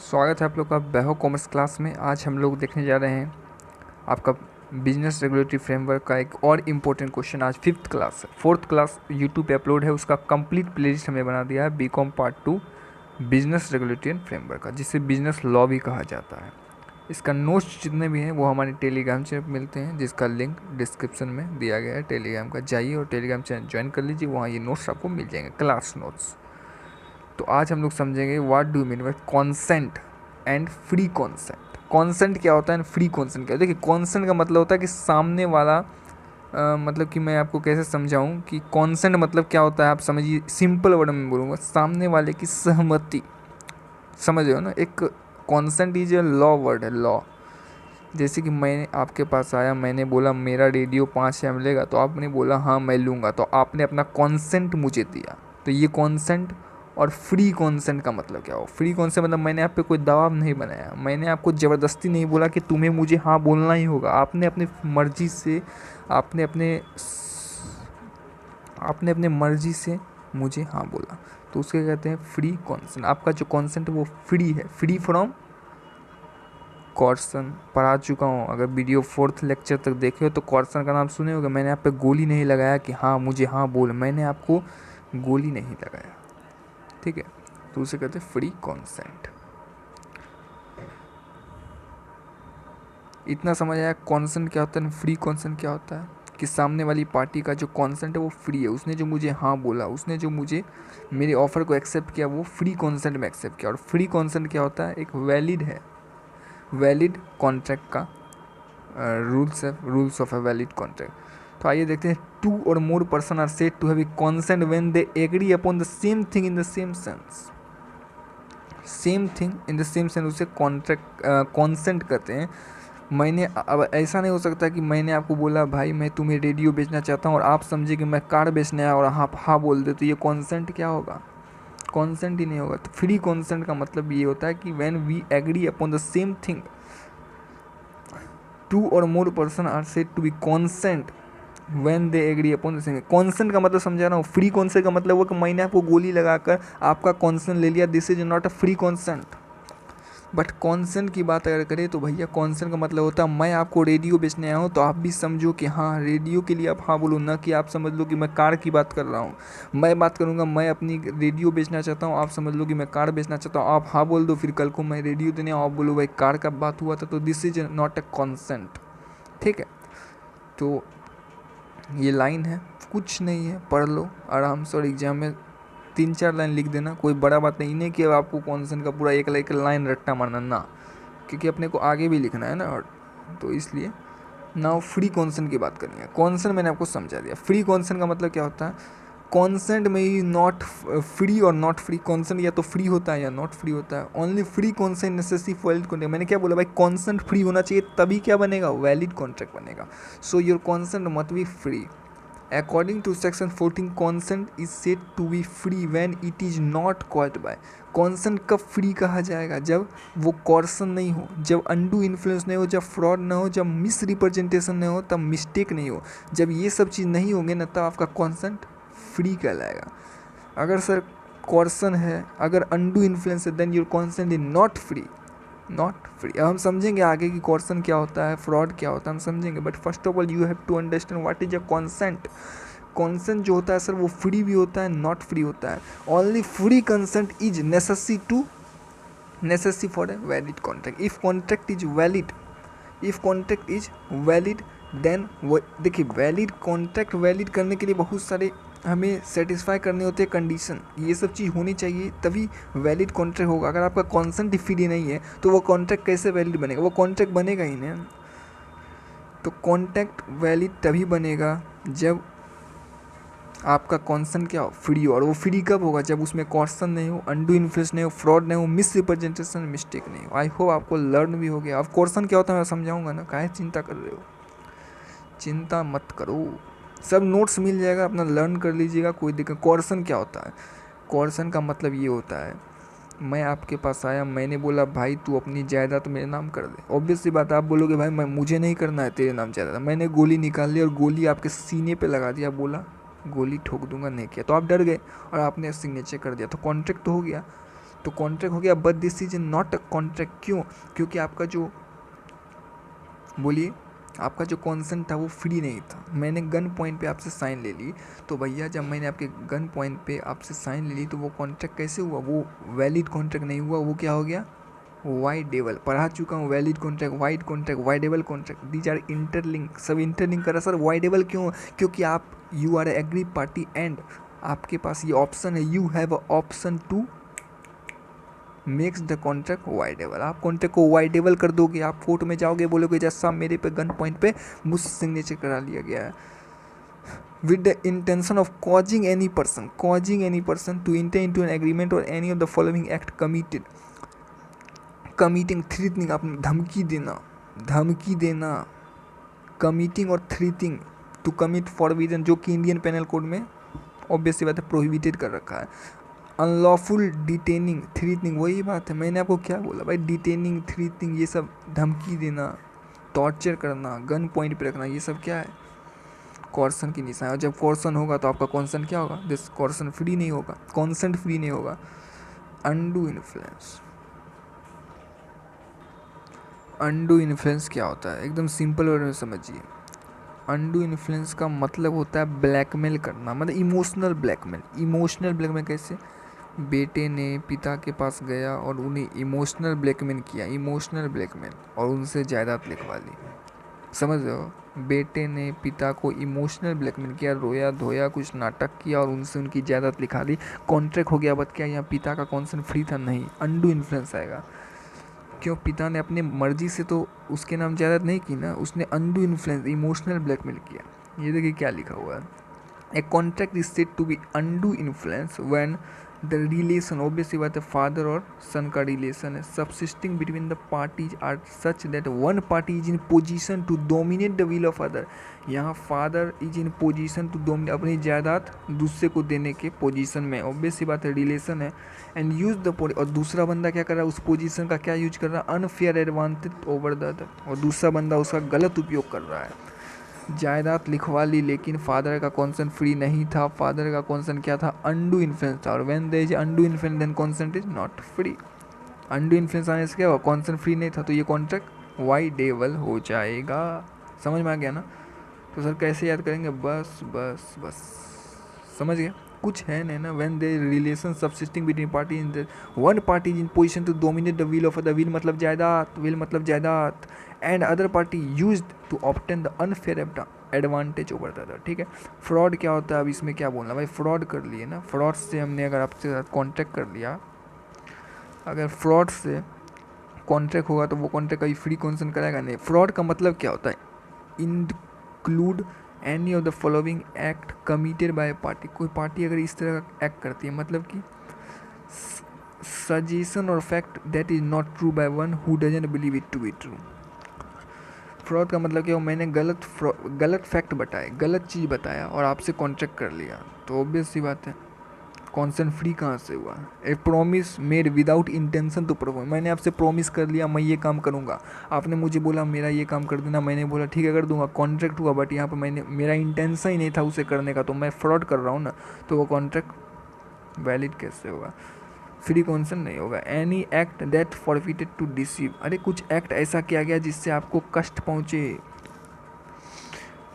स्वागत है आप लोग का वैभव कॉमर्स क्लास में। आज हम लोग देखने जा रहे हैं आपका बिजनेस रेगुलेटरी फ्रेमवर्क का एक और इम्पोर्टेंट क्वेश्चन। आज 5th क्लास है, 4th क्लास यूट्यूब पे अपलोड है, उसका कंप्लीट प्लेलिस्ट हमने बना दिया है B Com part 2 business regulatory and framework का, जिसे बिजनेस लॉ भी कहा जाता है। इसका नोट्स जितने भी हैं वो हमारे टेलीग्राम चैनल मिलते हैं, जिसका लिंक डिस्क्रिप्शन में दिया गया है। टेलीग्राम का जाइए और टेलीग्राम चैनल ज्वाइन कर लीजिए, वहाँ ये नोट्स आपको मिल जाएंगे, क्लास नोट्स। तो आज हम लोग समझेंगे what do mean by consent and free consent. Consent क्या होता है एंड फ्री कॉन्सेंट क्या होता है। देखिए, कॉन्सेंट का मतलब होता है कि सामने वाला मतलब कि मैं आपको कैसे समझाऊं कि कॉन्सेंट मतलब क्या होता है, आप समझिए। सिंपल वर्ड में बोलूँगा, सामने वाले की सहमति। समझ रहे हो ना। एक consent is a law word है, लॉ। जैसे कि मैं आपके पास आया, मैंने बोला मेरा रेडियो 5 लेगा, तो आपने बोला हाँ मैं लूँगा, तो आपने अपना कॉन्सेंट मुझे दिया। तो ये कॉन्सेंट। और फ्री कॉन्सेंट का मतलब क्या हो? फ्री कॉन्सेंट मतलब मैंने आप पे कोई दबाव नहीं बनाया, मैंने आपको ज़बरदस्ती नहीं बोला कि तुम्हें मुझे हाँ बोलना ही होगा। आपने अपनी मर्ज़ी से, आपने अपने मर्ज़ी से मुझे हाँ बोला, तो उसके कहते हैं फ्री कॉन्सेंट। आपका जो कॉन्सेंट वो फ्री है, फ्री फ्रॉम कॉर्सन। पढ़ा चुका हूँ, अगर वीडियो 4th लेक्चर तक देखे हो तो कॉर्सन का नाम सुने होगा। मैंने आप पे गोली नहीं लगाया कि हाँ मुझे हाँ बोल, मैंने आपको गोली नहीं लगाया, ठीक है। तो उसे कहते हैं फ्री कॉन्सेंट। इतना समझ आया कॉन्सेंट क्या होता है, फ्री कॉन्सेंट क्या होता है। कि सामने वाली पार्टी का जो कॉन्सेंट है वो फ्री है, उसने जो मुझे हाँ बोला, उसने जो मुझे मेरे ऑफ़र को एक्सेप्ट किया, वो फ्री कॉन्सेंट में एक्सेप्ट किया। और फ्री कॉन्सेंट क्या होता है, एक वैलिड है, वैलिड कॉन्ट्रैक्ट का rules of a valid contract. तो आइए देखते हैं, टू और more person are said to have a consent when they agree upon the same thing in the same sense. Same thing in the same sense उसे contract consent कहते हैं। मैंने अब ऐसा नहीं हो सकता कि मैंने आपको बोला भाई मैं तुम्हें रेडियो बेचना चाहता हूँ, और आप समझे कि मैं कार बेचने आया और आप हाँ बोल दे, तो ये कॉन्सेंट क्या होगा? कॉन्सेंट ही नहीं होगा। तो फ्री कॉन्सेंट का मतलब ये होता है कि when we agree upon the same thing, two और more person are said to be consent when they agree upon the same. Consent का मतलब समझा रहा हूँ। फ्री कॉन्सेंट का मतलब वो कि मैंने आपको गोली लगाकर आपका कॉन्सेंट ले लिया, this is not a free consent. But consent की बात अगर करें तो भैया कॉन्सेंट का मतलब होता है मैं आपको रेडियो बेचने आया हूँ, तो आप भी समझो कि हाँ रेडियो के लिए आप हाँ बोलो, ना कि आप समझ लो कि मैं कार की बात कर रहा हूँ। मैं बात करूँगा मैं अपनी रेडियो बेचना चाहता हूँ, आप समझ लो कि मैं कार बेचना चाहता हूँ, आप हाँ बोल दो, फिर कल को मैं रेडियो देने आप बोलो भाई कार का बात हुआ था, तो this is not a consent, ठीक है। तो ये लाइन है, कुछ नहीं है, पढ़ लो आराम से, और एग्जाम में 3-4 लाइन लिख देना, कोई बड़ा बात नहीं कि अब आपको कॉन्सेंट का पूरा एक लाइन रट्टा मारना ना, क्योंकि अपने को आगे भी लिखना है ना। और तो इसलिए नाउ फ्री कॉन्सेंट की बात करनी है। कॉन्सेंट मैंने आपको समझा दिया। फ्री कॉन्सेंट का मतलब क्या होता है, कॉन्सेंट में ही नॉट फ्री और नॉट फ्री। कॉन्सेंट या तो फ्री होता है या नॉट फ्री होता है। Only free consent necessary for valid contract. मैंने क्या बोला भाई, कॉन्सेंट फ्री होना चाहिए, तभी क्या बनेगा, वैलिड कॉन्ट्रैक्ट बनेगा। So your consent must be free. According to section 14, consent is said to be free when it is not caused by। Consent कब फ्री कहा जाएगा, जब वो कॉर्सन नहीं हो, जब अनडू इन्फ्लुएंस नहीं हो, जब फ्रॉड ना हो, जब मिस रिप्रेजेंटेशन नहीं हो, तब मिस्टेक नहीं हो। जब ये सब चीज़ नहीं होंगे ना, तब आपका कॉन्सेंट फ्री कहलाएगा। अगर सर कॉर्सन है, अगर अनडू इन्फ्लुएंस है, then your consent is not free, not free. अब हम समझेंगे आगे कि कॉर्सन क्या होता है, फ्रॉड क्या होता है, हम समझेंगे। But first of all you have to understand what is a consent. Consent जो होता है सर वो फ्री भी होता है, नॉट फ्री होता है। Only free consent is necessary for a valid contract. If contract is valid, if contract is valid then वो, देखिए वैलिड कॉन्ट्रैक्ट वैलिड करने के लिए बहुत सारे हमें सेटिस्फाई करने होते हैं कंडीशन, ये सब चीज़ होनी चाहिए तभी वैलिड कॉन्ट्रैक्ट होगा। अगर आपका कॉन्सेंट ही फ्री नहीं है तो वो कॉन्ट्रैक्ट कैसे वैलिड बनेगा, वो कॉन्ट्रैक्ट बनेगा ही नहीं। तो कॉन्ट्रैक्ट वैलिड तभी बनेगा जब आपका कॉन्सेंट क्या हो, फ्री हो। और वो फ्री कब होगा, जब उसमें कॉर्सन नहीं हो, अनडू इन्फ्लुएंस नहीं हो, फ्रॉड नहीं हो, मिस रिप्रेजेंटेशन, मिस्टेक नहीं हो। आई होप आपको लर्न भी हो गया। अब कॉर्सन क्या होता है मैं समझाऊंगा ना, काहे चिंता कर रहे हो, चिंता मत करो, सब नोट्स मिल जाएगा, अपना लर्न कर लीजिएगा, कोई दिक्कत। कॉर्सन क्या होता है, कॉर्सन का मतलब ये होता है, मैं आपके पास आया, मैंने बोला भाई तू अपनी जायदाद तो मेरे नाम कर दे। ऑब्वियस सी बात, आप बोलोगे भाई मैं मुझे नहीं करना है तेरे नाम जायदाद। मैंने गोली निकाल ली और गोली आपके सीने पे लगा दिया, बोला गोली ठोक दूंगा, नहीं किया, तो आप डर गए और आपने सिग्नेचर कर दिया, तो कॉन्ट्रैक्ट तो हो गया। तो कॉन्ट्रैक्ट हो गया, but this is not a contract. क्यों? क्योंकि आपका जो, बोलिए, आपका जो कॉन्सेंट था वो फ्री नहीं था। मैंने गन पॉइंट पे आपसे साइन ले ली, तो भैया जब मैंने आपके गन पॉइंट पे आपसे साइन ले ली तो वो कॉन्ट्रैक्ट कैसे हुआ? वो वैलिड कॉन्ट्रैक्ट नहीं हुआ, वो क्या हो गया? वाइडेबल। पढ़ा चुका हूँ, valid contract, void contract, voidable contract, these are interlink, सब इंटरलिंक करा सर। वाइडेबल क्यों? क्योंकि आप, you are agree party and आपके पास ये ऑप्शन है, you have a option to makes the contract voidable. आप कॉन्ट्रैक्ट को वाइडेबल कर दोगे, आप कोर्ट में जाओगे, बोलोगे जज साहब मेरे पे गन पॉइंट पे मुझसे सिग्नेचर करा लिया गया है, with the intention of causing any person to enter into an agreement or any of the following act committing threatening, आपने धमकी देना, committing और threatening to commit forbidden, जो कि इंडियन पेनल कोड में ऑब्वियसली बात है प्रोहिबिटेड कर रखा है। अनलॉफुल डिटेनिंग, थ्रीटनिंग, वही बात है, मैंने आपको क्या बोला भाई, डिटेनिंग, थ्रीटनिंग, ये सब धमकी देना, टॉर्चर करना, गन पॉइंट पे रखना, ये सब क्या है? कॉर्सन की निशान। और जब कॉर्सन होगा तो आपका कॉन्सेंट क्या होगा? दिस कॉर्सन फ्री नहीं होगा, कॉन्सेंट फ्री नहीं होगा। अनडू इन्फ्लुएंस, अनडू इन्फ्लुएंस क्या होता है? एकदम सिंपल वर्ड में समझिए। अनडू इन्फ्लुएंस का मतलब होता है ब्लैकमेल करना, मतलब इमोशनल ब्लैकमेल। इमोशनल ब्लैकमेल कैसे? बेटे ने पिता के पास गया और उन्हें इमोशनल ब्लैकमेल किया, इमोशनल ब्लैकमेल, और उनसे जायदाद लिखवा ली। समझ रहे हो? बेटे ने पिता को इमोशनल ब्लैकमेल किया, रोया धोया, कुछ नाटक किया और उनसे उनकी जायदाद लिखा दी। कॉन्ट्रैक्ट हो गया, बट क्या यहाँ पिता का कॉन्सेंट फ्री था? नहीं, अनडू इन्फ्लुएंस आएगा। क्यों? पिता ने अपने मर्जी से तो उसके नाम जायदाद नहीं की ना, उसने अनडू इन्फ्लुएंस, इमोशनल ब्लैकमेल किया। ये देखिए क्या लिखा हुआ है, a contract is said to be undue influence when the relation, obviously बात है फादर और सन का रिलेशन है, subsisting between the parties are such that one party is in position to dominate the will of other. यहाँ father is in position to dominate, अपनी जायदाद दूसरे को देने के पोजीशन में, ऑब्वियसली बात है रिलेशन है। एंड यूज द, और दूसरा बंदा क्या कर रहा है? उस पोजीशन का क्या यूज कर रहा है? Unfair advantage over the other, और दूसरा बंदा उसका गलत उपयोग कर रहा है। जायदाद लिखवा ली, लेकिन फादर का कॉन्सेंट फ्री नहीं था। फादर का कॉन्सेंट क्या था? अनडू इन्फ्लुएंस था। और when there is undue influence then consent is not free. Undue influence आने से क्या हुआ? कॉन्सेंट फ्री नहीं था, तो ये कॉन्ट्रैक्ट वाइडेबल हो जाएगा। समझ में आ गया ना? तो सर कैसे याद करेंगे? बस बस बस, समझ गए? कुछ है नहीं ना। When there relation subsisting between party in the one party is in position to dominate the will of the will, मतलब जायदाद, विल मतलब जायदाद, and other party used to obtain the unfair advantage over the other. ठीक है। Fraud क्या होता है? अब इसमें क्या बोलना भाई, फ्रॉड कर लिए ना, फ्रॉड से हमने अगर आपके साथ कॉन्ट्रैक्ट कर लिया, अगर फ्रॉड से कॉन्ट्रैक्ट होगा तो वो कॉन्ट्रैक्ट कभी फ्री कॉन्सेंट कराएगा नहीं। फ्रॉड का मतलब क्या होता है? Include any of the following act committed by party, कोई पार्टी अगर इस तरह का एक्ट करती है, मतलब कि सजेशन और fact that is not true by one who doesn't believe it to be true. Fraud का मतलब क्या हो? मैंने गलत फैक्ट बताए, गलत चीज़ बताया और आपसे कॉन्ट्रैक्ट कर लिया, तो ऑब्वियस सी बात है कॉन्सेंट फ्री कहाँ से हुआ? A promise made without intention to perform, मैंने आपसे प्रॉमिस कर लिया मैं ये काम करूँगा, आपने मुझे बोला मेरा ये काम कर देना, मैंने बोला ठीक है कर दूंगा, कॉन्ट्रैक्ट हुआ, बट यहाँ पर मैंने, मेरा इंटेंशन ही नहीं था उसे करने का, तो मैं फ्रॉड कर रहा हूँ ना, तो वो कॉन्ट्रैक्ट वैलिड कैसे होगा? फ्री कॉन्सेंट नहीं होगा। Any act that forfeited to deceive, अरे कुछ एक्ट ऐसा किया गया जिससे आपको कष्ट पहुँचे।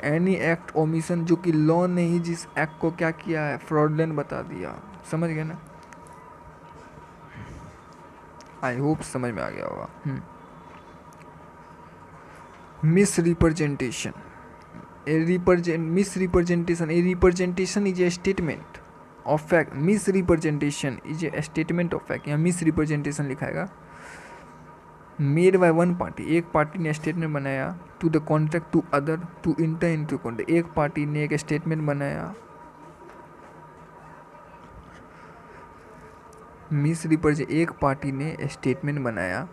एनी एक्ट ओमिशन, जो कि लॉ ने ही जिस एक्ट को क्या किया है? फ्रॉडलेंट बता दिया। समझ गए ना? आई होप समझ में आ गया होगा। Misrepresentation, misrepresentation, a representation is a statement of fact, misrepresentation is a statement of fact, यहाँ मिस रिप्रेजेंटेशन लिखाएगा। मेड बाय वन पार्टी, एक पार्टी ने स्टेटमेंट बनाया, to the contract to other to enter into contract, एक party ने एक statement बनाया, misrepresent, एक पार्टी ने स्टेटमेंट बनाया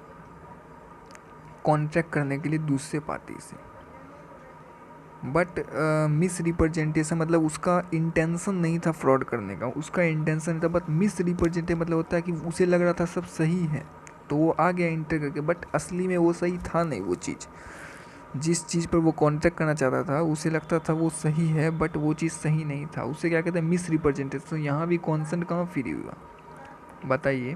कॉन्ट्रैक्ट करने के लिए दूसरे पार्टी से, बट मिस रिप्रेजेंटेशन मतलब उसका इंटेंशन नहीं था फ्रॉड करने का, उसका इंटेंशन था, बट मिस रिप्रेजेंटेशन मतलब होता है कि उसे लग रहा था सब सही है तो वो आ गया इंटर करके, बट असली में वो सही था नहीं। वो चीज़, जिस चीज़ पर वो कॉन्ट्रैक्ट करना चाहता था उसे लगता था वो सही है, बट वो चीज़ सही नहीं था, उसे क्या कहते हैं? Misrepresentation. तो यहाँ भी कॉन्सेंट कहाँ फ्री हुआ बताइए?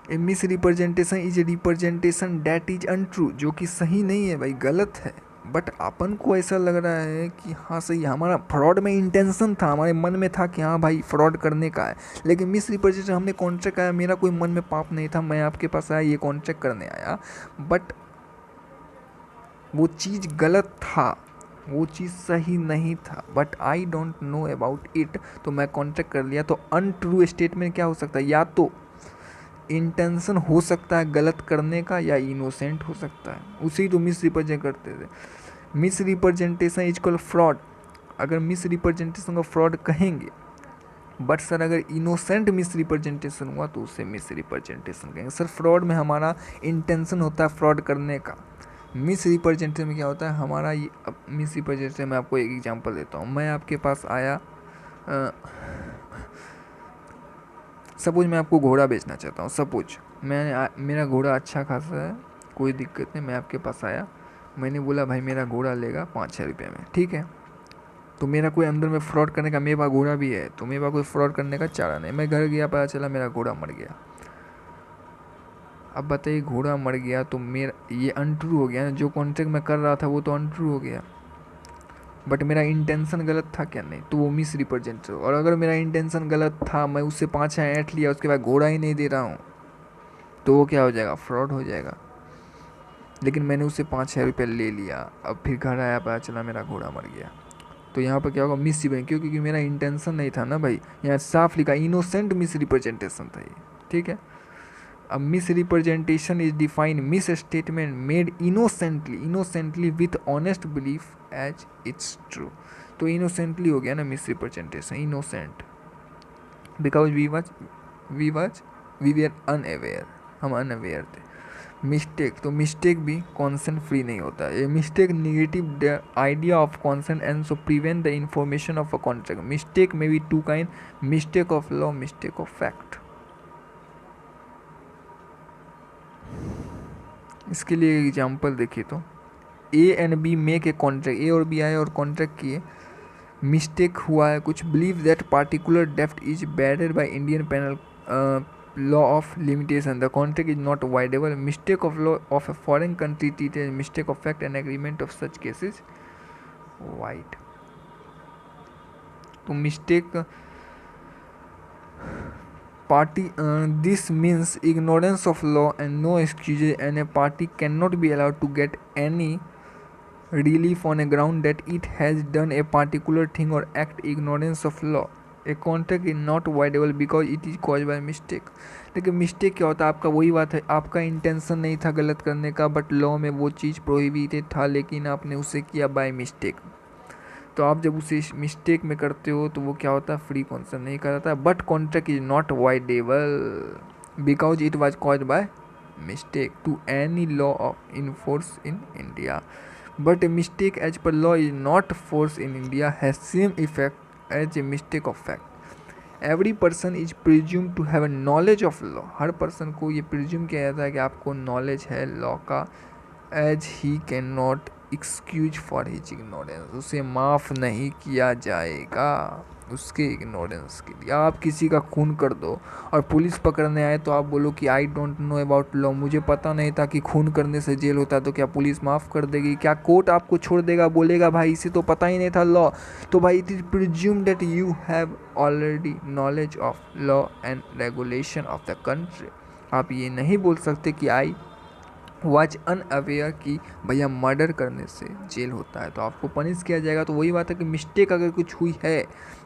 A misrepresentation is a representation that is untrue, जो कि सही नहीं है भाई, गलत है, बट अपन को ऐसा लग रहा है कि हाँ सही, हमारा फ्रॉड में इंटेंशन था, हमारे मन में था कि हाँ भाई फ्रॉड करने का है, लेकिन मिस रिप्रेजेंटेशन, हमने कॉन्ट्रैक्ट आया, मेरा कोई मन में पाप नहीं था, मैं आपके पास आया ये कॉन्ट्रैक्ट करने आया, बट वो चीज़ गलत था, वो चीज़ सही नहीं था, but I don't know about it, तो मैं कॉन्ट्रैक्ट कर लिया। तो अनट्रू स्टेटमेंट क्या हो सकता है, या तो इंटेंशन हो सकता है गलत करने का, या इनोसेंट हो सकता है, उसी तो मिस रिप्रेजेंट करते थे। Miss representation is called fraud, अगर मिस रिप्रेजेंटेशन को फ्रॉड कहेंगे, बट सर अगर इनोसेंट मिस रिप्रेजेंटेशन हुआ तो उसे मिस रिप्रेजेंटेशन कहेंगे। सर फ्रॉड में हमारा इंटेंशन होता है फ्रॉड करने का, मिस रिप्रेजेंटेशन में क्या होता है हमारा ये, मिस रिप्रेजेंटेशन में आपको एक एग्जांपल देता हूँ, मैं आपके पास आया, सपोज मैं आपको घोड़ा बेचना चाहता हूँ, सपोज मेरा घोड़ा अच्छा खासा है, कोई दिक्कत नहीं, मैं आपके पास आया, मैंने बोला भाई मेरा घोड़ा लेगा 5,000 रुपये में, ठीक है, तो मेरा कोई अंदर में फ्रॉड करने का, मेरे पास घोड़ा भी है तो मेरे पास कोई फ्रॉड करने का चारा नहीं, मैं घर गया, पता चला मेरा घोड़ा मर गया। अब बताइए घोड़ा मर गया तो मेरा ये अनट्रू हो गया ना, जो कॉन्ट्रैक्ट मैं कर रहा था वो तो अनट्रू हो गया, बट मेरा इंटेंशन गलत था क्या, नहीं, तो वो मिस रिप्रेजेंट। और अगर मेरा इंटेंशन गलत था, मैं उससे 5,000 ऐंठ लिया, उसके बाद घोड़ा ही नहीं दे रहा हूँ, तो वो क्या हो जाएगा, फ्रॉड हो जाएगा। लेकिन मैंने उससे 5,000 रुपये ले लिया, अब फिर घर आया, पता चला मेरा घोड़ा मर गया, तो यहाँ पर क्या होगा, मिस रिप्रेजेंट, क्योंकि मेरा इंटेंशन नहीं था ना भाई, यहाँ साफ लिखा इनोसेंट मिस रिप्रेजेंटेशन था ये, ठीक है। अब misrepresentation is defined misstatement made innocently with honest belief as it's true, तो इनोसेंटली हो गया ना misrepresentation, innocent, because we were unaware, हम अनअवेयर थे। मिस्टेक, तो मिस्टेक भी कॉन्सेंट फ्री नहीं होता है, mistake negative the idea of consent and so prevent the information of a contract. Mistake में भी two kind, mistake of law, mistake of fact. इसके लिए एग्जांपल देखिए तो A and B make a contract, A और B आए और contract किए, मिस्टेक हुआ है कुछ, बिलीव दैट पार्टिकुलर डेप्ट is barred by Indian penal law of limitation, the contract is not voidable, mistake of law of a foreign country treated mistake of fact and agreement of such cases void. तो mistake party this means ignorance of law and no excuses, and a party cannot be allowed to get any relief on a ground that it has done a particular thing or act ignorance of law. A contract is not voidable because it is caused by mistake. लेकिन mistake क्या होता है, आपका वही बात है, आपका intention नहीं था गलत करने का, बट लॉ में वो चीज़ प्रोहिबिटेड था, लेकिन आपने उसे किया बाय मिस्टेक। तो आप जब उसे मिस्टेक में करते हो तो वो क्या होता है, फ्री कॉन्सेंट नहीं कराता, but contract is not voidable because it was caused by mistake to any law of in force in India, but a mistake as per law is not force in India has same effect as a mistake of fact. Every person is presume to have a knowledge of law, हर person को ये presume किया जाता है कि आपको knowledge है law का, as he can not excuse for his ignorance, उसे माफ़ नहीं किया जाएगा उसके इग्नोरेंस के लिए। आप किसी का खून कर दो और पुलिस पकड़ने आए तो आप बोलो कि I don't know about law, मुझे पता नहीं था कि खून करने से जेल होता है, तो क्या पुलिस माफ़ कर देगी, क्या कोर्ट आपको छोड़ देगा, बोलेगा भाई इसे तो पता ही नहीं था लॉ, तो भाई it is presume that you have already knowledge of law and regulation of the country. आप ये नहीं बोल सकते कि आई वाज अनअवेयर कि भैया मर्डर करने से जेल होता है तो आपको पनिश किया जाएगा। तो वही बात है कि मिस्टेक अगर कुछ हुई है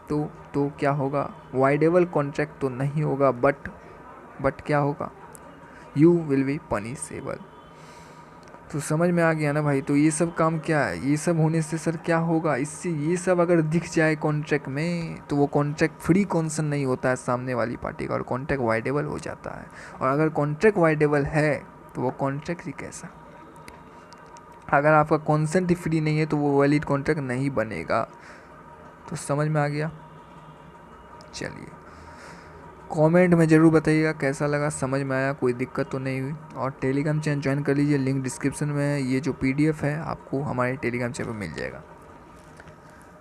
तो क्या होगा, वाइडेबल कॉन्ट्रैक्ट तो नहीं होगा, बट क्या होगा, यू विल बी पनिशेबल। तो समझ में आ गया ना भाई। तो ये सब काम क्या है, ये सब होने से सर क्या होगा, इससे ये सब अगर दिख जाए कॉन्ट्रैक्ट में तो वो कॉन्ट्रैक्ट फ्री कॉन्सेंट नहीं होता है सामने वाली पार्टी का, और कॉन्ट्रैक्ट वाइडेबल हो जाता है। और अगर कॉन्ट्रैक्ट वाइडेबल है तो वो कॉन्ट्रैक्ट ही कैसा, अगर आपका कॉन्सेंट ही फ्री नहीं है तो वो वैलिड कॉन्ट्रैक्ट नहीं बनेगा। तो समझ में आ गया। चलिए कमेंट में ज़रूर बताइएगा कैसा लगा, समझ में आया, कोई दिक्कत तो नहीं हुई। और टेलीग्राम चैनल ज्वाइन कर लीजिए, लिंक डिस्क्रिप्शन में है। ये जो PDF है आपको हमारे टेलीग्राम चैनल पर मिल जाएगा।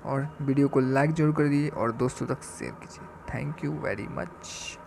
और वीडियो को लाइक ज़रूर कर दीजिए और दोस्तों तक शेयर कीजिए। Thank you very much.